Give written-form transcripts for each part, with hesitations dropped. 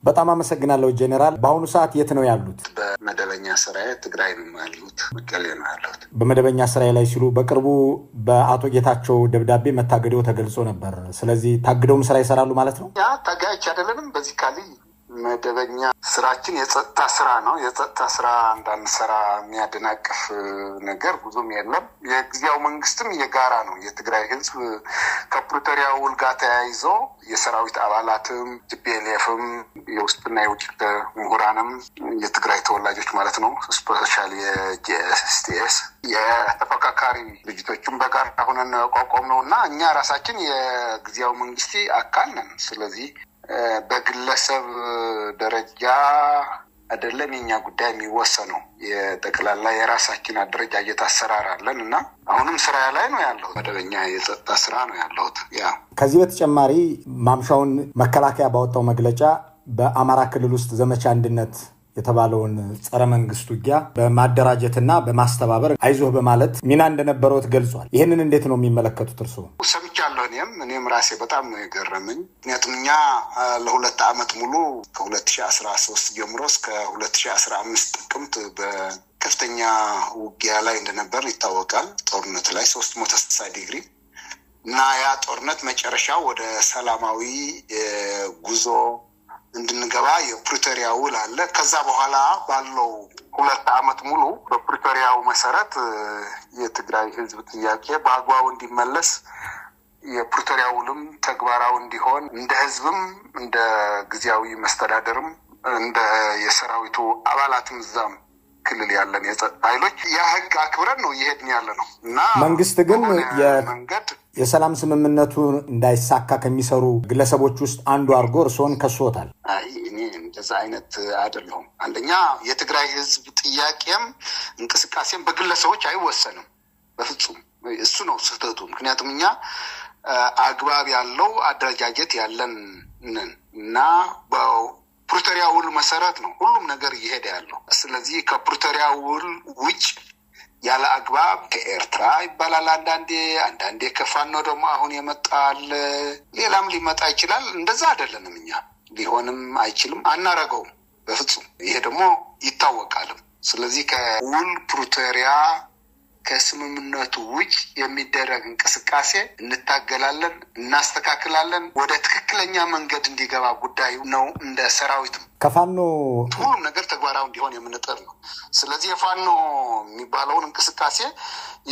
በጣም አመሰግናለሁ ጄኔራል። በአሁኑ ሰዓት የት ነው ያሉት? በመደበኛ ስራዬ ትግራይ ነው ያሉት፣ መቀሌ ነው ያሉት። በመደበኛ ስራዬ ላይ ሲሉ በቅርቡ በአቶ ጌታቸው ደብዳቤ መታገደው ተገልጾ ነበር። ስለዚህ ታግደውም ስራ ይሰራሉ ማለት ነው? ያ ታጋዮች አይደለንም። በዚህ ካሊ መደበኛ ስራችን የጸጥታ ስራ ነው። የጸጥታ ስራ እንዳንሰራ የሚያደናቅፍ ነገር ብዙም የለም። የጊዜያዊ መንግስትም የጋራ ነው። የትግራይ ህዝብ ከፕሪቶሪያ ውል ጋር ተያይዞ የሰራዊት አባላትም ቲፒኤልኤፍም የውስጥና የውጭ ምሁራንም የትግራይ ተወላጆች ማለት ነው ስፔሻሊ የጂኤስቲኤስ የተፈካካሪ ድርጅቶችም በጋራ ሆነን ቋቋም ነው እና እኛ ራሳችን የጊዜያዊ መንግስት አካል ነን። ስለዚህ በግለሰብ ደረጃ አይደለም የኛ ጉዳይ የሚወሰነው። የጠቅላላ የራሳችን አደረጃጀት አሰራር አለን እና አሁንም ስራ ላይ ነው ያለው። መደበኛ የጸጥታ ስራ ነው ያለው። ያ ከዚህ በተጨማሪ ማምሻውን መከላከያ ባወጣው መግለጫ በአማራ ክልል ውስጥ ዘመቻ አንድነት የተባለውን ጸረ መንግስት ውጊያ በማደራጀትና በማስተባበር አይዞህ በማለት ሚና እንደነበረው ገልጿል። ይህንን እንዴት ነው የሚመለከቱት እርስዎ? ሰምቻለሁ። እኔም ራሴ በጣም ነው የገረመኝ። ምክንያቱም እኛ ለሁለት ዓመት ሙሉ ከ2013 ጀምሮ እስከ 2015 ጥቅምት በከፍተኛ ውጊያ ላይ እንደነበር ይታወቃል። ጦርነት ላይ 360 ዲግሪ እና ያ ጦርነት መጨረሻው ወደ ሰላማዊ ጉዞ እንድንገባ የፕሪቶሪያ ውል አለ። ከዛ በኋላ ባለው 2 ዓመት ሙሉ በፕሪቶሪያው መሰረት የትግራይ ህዝብ ጥያቄ በአግባቡ እንዲመለስ የፕሪቶሪያ ውልም ተግባራዊ እንዲሆን እንደ ህዝብም እንደ ጊዜያዊ መስተዳደርም እንደ የሰራዊቱ አባላትም እዛም ክልል ያለን የጸጥታ ኃይሎች ያ ህግ አክብረን ነው እየሄድን ያለ ነው እና መንግስት ግን የሰላም ስምምነቱ እንዳይሳካ ከሚሰሩ ግለሰቦች ውስጥ አንዱ አድርጎ እርስዎን ከሶታል። እኔ እንደዛ አይነት አይደለሁም። አንደኛ የትግራይ ህዝብ ጥያቄም እንቅስቃሴም በግለሰቦች አይወሰንም በፍጹም። እሱ ነው ስህተቱ። ምክንያቱም እኛ አግባብ ያለው አደረጃጀት ያለን እና በፕሪቶሪያ ውል መሰረት ነው ሁሉም ነገር እየሄደ ያለው። ስለዚህ ከፕሪቶሪያ ውል ውጭ ያለ አግባብ ከኤርትራ ይባላል አንዳንዴ ከፋኖ ደግሞ አሁን የመጣል ሌላም ሊመጣ ይችላል። እንደዛ አይደለንም እኛ። ሊሆንም አይችልም፣ አናረገውም በፍጹም። ይሄ ደግሞ ይታወቃል። ስለዚህ ከውል ፕሪቶሪያ ከስምምነቱ ውጭ የሚደረግ እንቅስቃሴ እንታገላለን፣ እናስተካክላለን። ወደ ትክክለኛ መንገድ እንዲገባ ጉዳዩ ነው። እንደ ሰራዊት ከፋኖ ሁሉም ነገር ተግባራዊ እንዲሆን የምንጥር ነው። ስለዚህ የፋኖ የሚባለውን እንቅስቃሴ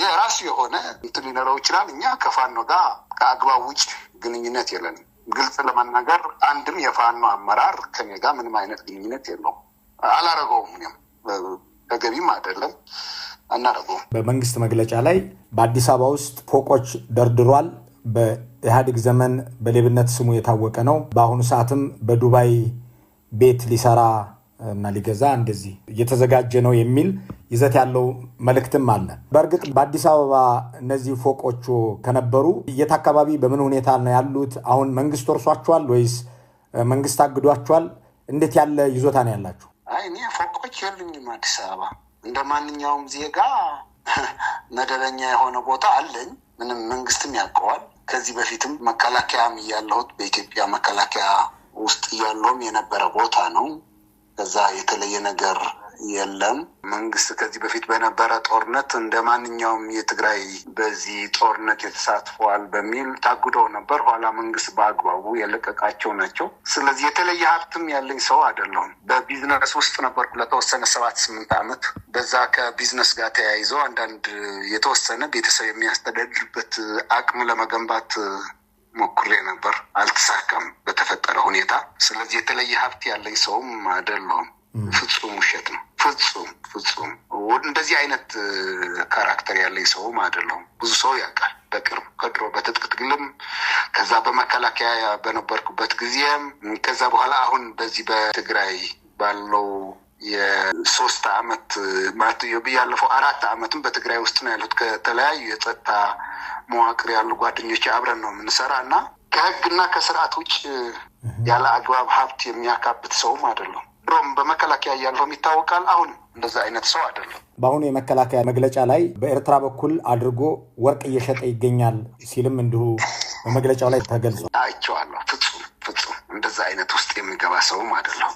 የራሱ የሆነ እንትን ሊኖረው ይችላል። እኛ ከፋኖ ጋር ከአግባብ ውጭ ግንኙነት የለንም። ግልጽ ለመናገር አንድም የፋኖ አመራር ከኔ ጋር ምንም አይነት ግንኙነት የለውም። አላረገውም። እኔም ተገቢም አይደለም፣ አናረገውም። በመንግስት መግለጫ ላይ በአዲስ አበባ ውስጥ ፎቆች ደርድሯል። በኢህአዴግ ዘመን በሌብነት ስሙ የታወቀ ነው። በአሁኑ ሰዓትም በዱባይ ቤት ሊሰራ እና ሊገዛ እንደዚህ እየተዘጋጀ ነው የሚል ይዘት ያለው መልእክትም አለ። በእርግጥ በአዲስ አበባ እነዚህ ፎቆቹ ከነበሩ የት አካባቢ በምን ሁኔታ ነው ያሉት? አሁን መንግስት ወርሷቸዋል ወይስ መንግስት አግዷቸዋል? እንዴት ያለ ይዞታ ነው ያላችሁ? እኔ ፎቆች የሉኝም። አዲስ አበባ እንደ ማንኛውም ዜጋ መደበኛ የሆነ ቦታ አለኝ። ምንም መንግስትም ያውቀዋል። ከዚህ በፊትም መከላከያም እያለሁት በኢትዮጵያ መከላከያ ውስጥ እያለሁም የነበረ ቦታ ነው። ከዛ የተለየ ነገር የለም። መንግስት ከዚህ በፊት በነበረ ጦርነት እንደ ማንኛውም የትግራይ በዚህ ጦርነት የተሳትፈዋል በሚል ታግደው ነበር። ኋላ መንግስት በአግባቡ የለቀቃቸው ናቸው። ስለዚህ የተለየ ሀብትም ያለኝ ሰው አይደለሁም። በቢዝነስ ውስጥ ነበርኩ ለተወሰነ 7-8 ዓመት። በዛ ከቢዝነስ ጋር ተያይዞ አንዳንድ የተወሰነ ቤተሰብ የሚያስተዳድርበት አቅም ለመገንባት ሞክሬ ነበር። አልተሳካም በተፈጠረ ሁኔታ። ስለዚህ የተለየ ሀብት ያለኝ ሰውም አይደለሁም። ፍጹም ውሸት ነው። ፍጹም እንደዚህ አይነት ካራክተር ያለኝ ሰውም አይደለሁም። ብዙ ሰው ያውቃል። በቅርብ ከድሮ በትጥቅ ትግልም ከዛ በመከላከያ በነበርኩበት ጊዜም ከዛ በኋላ አሁን በዚህ በትግራይ ባለው የ3 ዓመት ማለት ያለፈው 4 ዓመትም በትግራይ ውስጥ ነው ያሉት። ከተለያዩ የጸጥታ መዋቅር ያሉ ጓደኞች አብረን ነው የምንሰራ እና ከህግና ከስርዓት ውጭ ያለ አግባብ ሀብት የሚያካብት ሰውም አይደለም። ድሮም በመከላከያ ያለውም ይታወቃል። አሁን እንደዛ አይነት ሰው አይደለም። በአሁኑ የመከላከያ መግለጫ ላይ በኤርትራ በኩል አድርጎ ወርቅ እየሸጠ ይገኛል ሲልም እንዲሁ በመግለጫው ላይ ተገልጿል። አይቼዋለሁ። ፍጹም እንደዛ አይነት ውስጥ የሚገባ ሰው አይደለም።